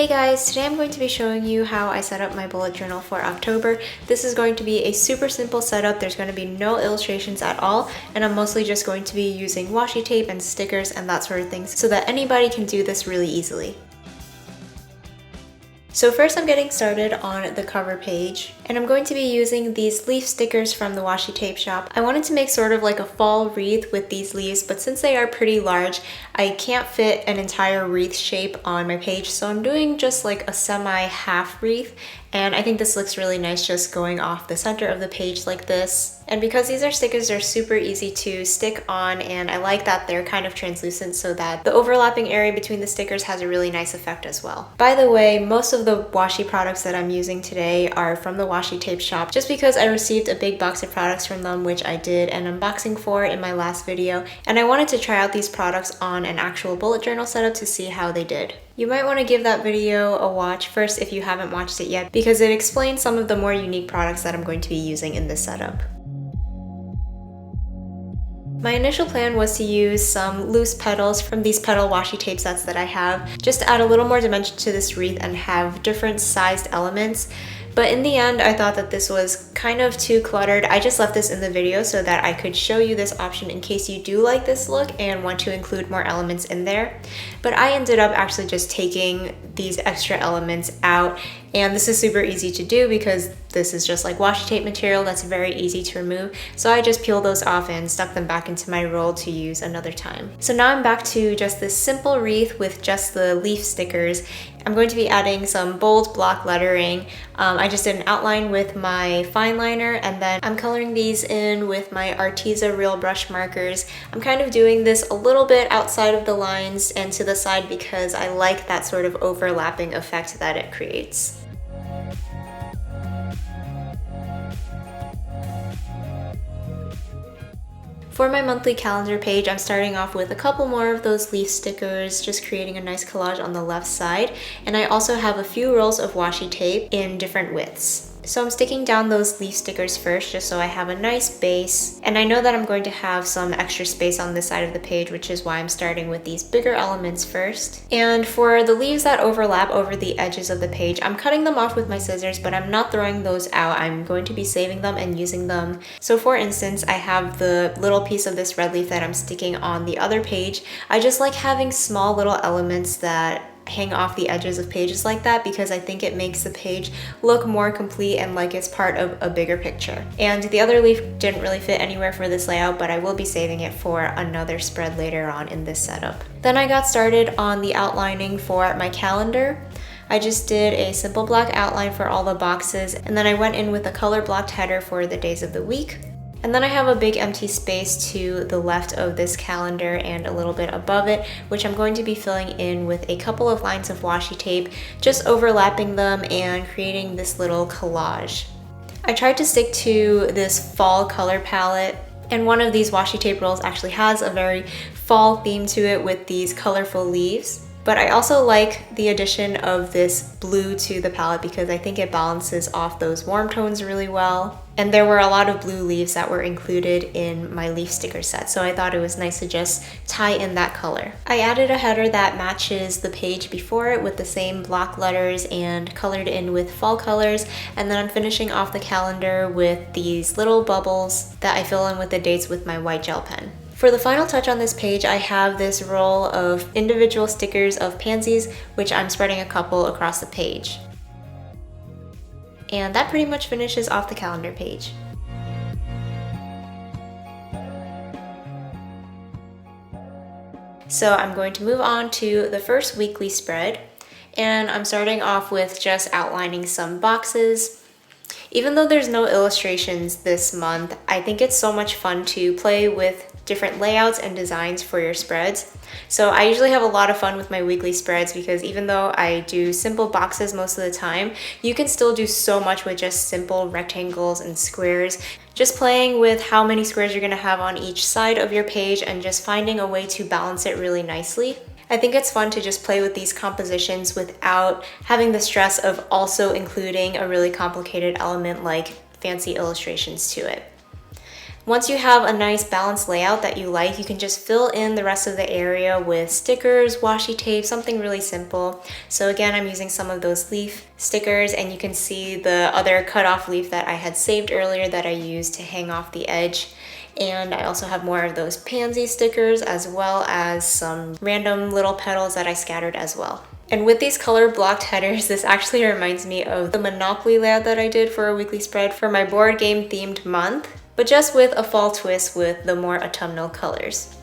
Hey guys, today I'm going to be showing you how I set up my bullet journal for October. This is going to be a super simple setup. There's going to be no illustrations at all, and I'm mostly just going to be using washi tape and stickers and that sort of thing so that anybody can do this really easily. So first I'm getting started on the cover page, and I'm going to be using these leaf stickers from the Washi Tape Shop. I wanted to make sort of like a fall wreath with these leaves, but since they are pretty large, I can't fit an entire wreath shape on my page, so I'm doing just like a semi-half wreath, and I think this looks really nice just going off the center of the page like this. And because these are stickers, they're super easy to stick on, and I like that they're kind of translucent so that the overlapping area between the stickers has a really nice effect as well. By the way, most of the washi products that I'm using today are from the Washi Tape Shop, just because I received a big box of products from them, which I did an unboxing for in my last video, and I wanted to try out these products on an actual bullet journal setup to see how they did. You might want to give that video a watch first if you haven't watched it yet, because it explains some of the more unique products that I'm going to be using in this setup. My initial plan was to use some loose petals from these Petal washi tape sets that I have, just to add a little more dimension to this wreath and have different sized elements. But in the end, I thought that this was kind of too cluttered. I just left this in the video so that I could show you this option in case you do like this look and want to include more elements in there. But I ended up actually just taking these extra elements out, and this is super easy to do because this is just like washi tape material that's very easy to remove. So I just peeled those off and stuck them back into my roll to use another time. So now I'm back to just this simple wreath with just the leaf stickers. I'm going to be adding some bold block lettering. I just did an outline with my fine liner, and then I'm coloring these in with my Arteza Real Brush markers. I'm kind of doing this a little bit outside of the lines and to the side because I like that sort of overlapping effect that it creates. For my monthly calendar page, I'm starting off with a couple more of those leaf stickers, just creating a nice collage on the left side. And I also have a few rolls of washi tape in different widths. So I'm sticking down those leaf stickers first just so I have a nice base. And I know that I'm going to have some extra space on this side of the page, which is why I'm starting with these bigger elements first. And for the leaves that overlap over the edges of the page, I'm cutting them off with my scissors, but I'm not throwing those out. I'm going to be saving them and using them. So for instance, I have the little piece of this red leaf that I'm sticking on the other page. I just like having small little elements that hang off the edges of pages like that because I think it makes the page look more complete and like it's part of a bigger picture. And the other leaf didn't really fit anywhere for this layout, but I will be saving it for another spread later on in this setup. Then I got started on the outlining for my calendar. I just did a simple black outline for all the boxes, and then I went in with a color blocked header for the days of the week. And then I have a big empty space to the left of this calendar and a little bit above it, which I'm going to be filling in with a couple of lines of washi tape, just overlapping them and creating this little collage. I tried to stick to this fall color palette, and one of these washi tape rolls actually has a very fall theme to it with these colorful leaves. But I also like the addition of this blue to the palette because I think it balances off those warm tones really well. And there were a lot of blue leaves that were included in my leaf sticker set, so I thought it was nice to just tie in that color. I added a header that matches the page before it with the same block letters and colored in with fall colors, and then I'm finishing off the calendar with these little bubbles that I fill in with the dates with my white gel pen. For the final touch on this page, I have this roll of individual stickers of pansies, which I'm spreading a couple across the page. And that pretty much finishes off the calendar page. So I'm going to move on to the first weekly spread, and I'm starting off with just outlining some boxes. Even though there's no illustrations this month, I think it's so much fun to play with different layouts and designs for your spreads. So I usually have a lot of fun with my weekly spreads because even though I do simple boxes most of the time, you can still do so much with just simple rectangles and squares. Just playing with how many squares you're gonna have on each side of your page and just finding a way to balance it really nicely. I think it's fun to just play with these compositions without having the stress of also including a really complicated element like fancy illustrations to it. Once you have a nice balanced layout that you like, you can just fill in the rest of the area with stickers, washi tape, something really simple. So again, I'm using some of those leaf stickers, and you can see the other cut off leaf that I had saved earlier that I used to hang off the edge. And I also have more of those pansy stickers, as well as some random little petals that I scattered as well. And with these color blocked headers, this actually reminds me of the Monopoly layout that I did for a weekly spread for my board game themed month, but just with a fall twist with the more autumnal colors.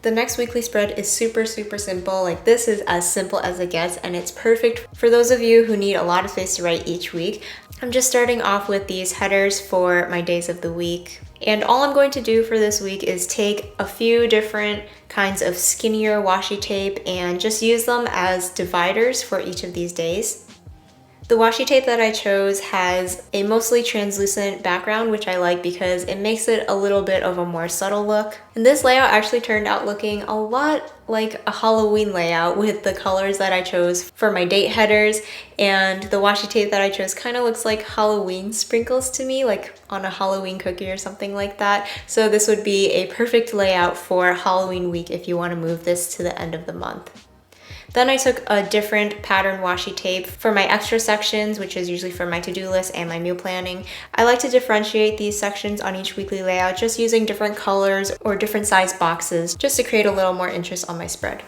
The next weekly spread is super simple. Like, this is as simple as it gets, and it's perfect for those of you who need a lot of space to write each week. I'm just starting off with these headers for my days of the week. And all I'm going to do for this week is take a few different kinds of skinnier washi tape and just use them as dividers for each of these days. The washi tape that I chose has a mostly translucent background, which I like because it makes it a little bit of a more subtle look. And this layout actually turned out looking a lot like a Halloween layout with the colors that I chose for my date headers, and the washi tape that I chose kind of looks like Halloween sprinkles to me, like on a Halloween cookie or something like that. So this would be a perfect layout for Halloween week if you want to move this to the end of the month. Then I took a different pattern washi tape for my extra sections, which is usually for my to-do list and my meal planning. I like to differentiate these sections on each weekly layout, just using different colors or different size boxes, just to create a little more interest on my spread.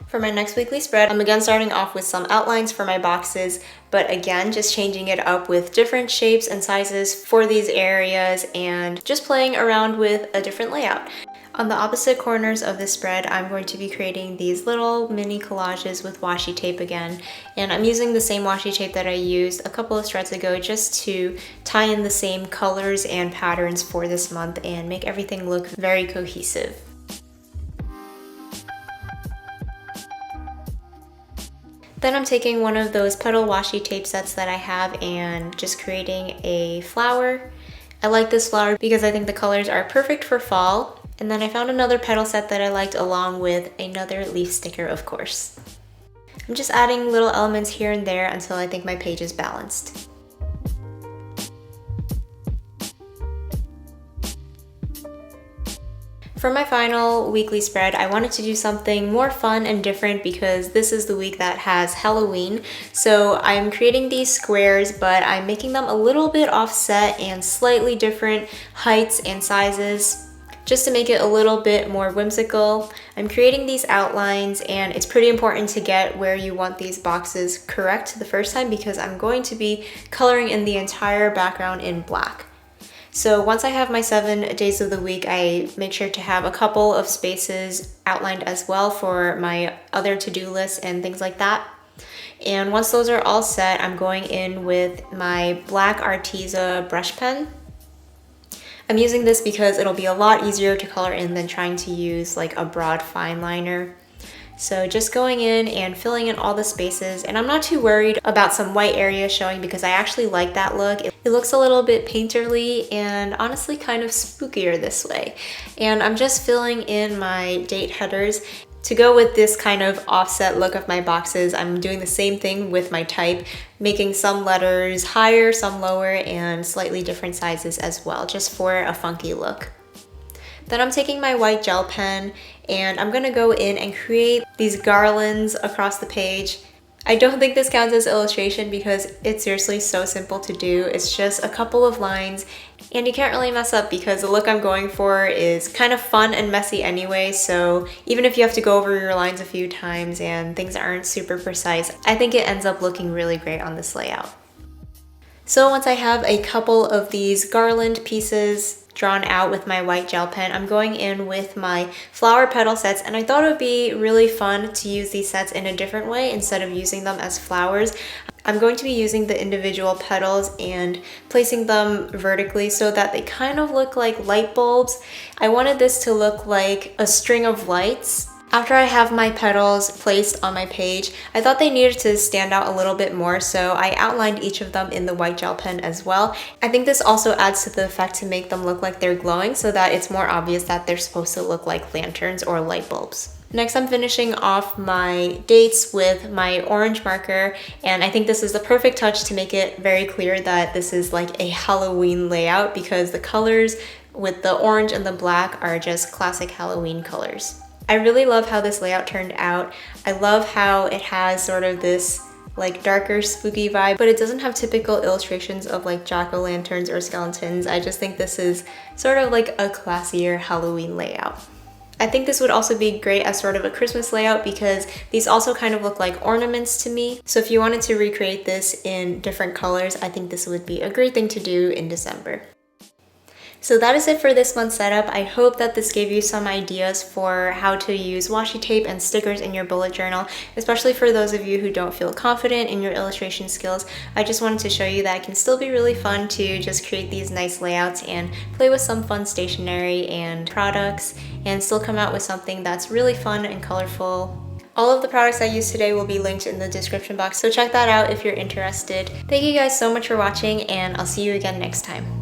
For my next weekly spread, I'm again starting off with some outlines for my boxes, but again, just changing it up with different shapes and sizes for these areas and just playing around with a different layout. On the opposite corners of this spread, I'm going to be creating these little mini collages with washi tape again. And I'm using the same washi tape that I used a couple of spreads ago just to tie in the same colors and patterns for this month and make everything look very cohesive. Then I'm taking one of those Petal washi tape sets that I have and just creating a flower. I like this flower because I think the colors are perfect for fall. And then I found another petal set that I liked along with another leaf sticker, of course. I'm just adding little elements here and there until I think my page is balanced. For my final weekly spread, I wanted to do something more fun and different because this is the week that has Halloween. So I'm creating these squares, but I'm making them a little bit offset and slightly different heights and sizes, just to make it a little bit more whimsical. I'm creating these outlines, and it's pretty important to get where you want these boxes correct the first time because I'm going to be coloring in the entire background in black. So once I have my 7 days of the week, I make sure to have a couple of spaces outlined as well for my other to-do lists and things like that. And once those are all set, I'm going in with my black Arteza brush pen. I'm using this because it'll be a lot easier to color in than trying to use like a broad fine liner. So just going in and filling in all the spaces, and I'm not too worried about some white areas showing because I actually like that look. It looks a little bit painterly and honestly kind of spookier this way. And I'm just filling in my date headers. To go with this kind of offset look of my boxes, I'm doing the same thing with my type, making some letters higher, some lower, and slightly different sizes as well, just for a funky look. Then I'm taking my white gel pen and I'm gonna go in and create these garlands across the page. I don't think this counts as illustration because it's seriously so simple to do. It's just a couple of lines and you can't really mess up because the look I'm going for is kind of fun and messy anyway, so even if you have to go over your lines a few times and things aren't super precise, I think it ends up looking really great on this layout. So once I have a couple of these garland pieces drawn out with my white gel pen, I'm going in with my flower petal sets, and I thought it would be really fun to use these sets in a different way instead of using them as flowers. I'm going to be using the individual petals and placing them vertically so that they kind of look like light bulbs. I wanted this to look like a string of lights, After I have my petals placed on my page, I thought they needed to stand out a little bit more, so I outlined each of them in the white gel pen as well. I think this also adds to the effect to make them look like they're glowing so that it's more obvious that they're supposed to look like lanterns or light bulbs. Next, I'm finishing off my dates with my orange marker, and I think this is the perfect touch to make it very clear that this is like a Halloween layout because the colors with the orange and the black are just classic Halloween colors. I really love how this layout turned out. I love how it has sort of this like darker spooky vibe, but it doesn't have typical illustrations of like jack-o'-lanterns or skeletons. I just think this is sort of like a classier Halloween layout. I think this would also be great as sort of a Christmas layout because these also kind of look like ornaments to me. So if you wanted to recreate this in different colors, I think this would be a great thing to do in December. So that is it for this month's setup. I hope that this gave you some ideas for how to use washi tape and stickers in your bullet journal, especially for those of you who don't feel confident in your illustration skills. I just wanted to show you that it can still be really fun to just create these nice layouts and play with some fun stationery and products and still come out with something that's really fun and colorful. All of the products I used today will be linked in the description box, so check that out if you're interested. Thank you guys so much for watching, and I'll see you again next time.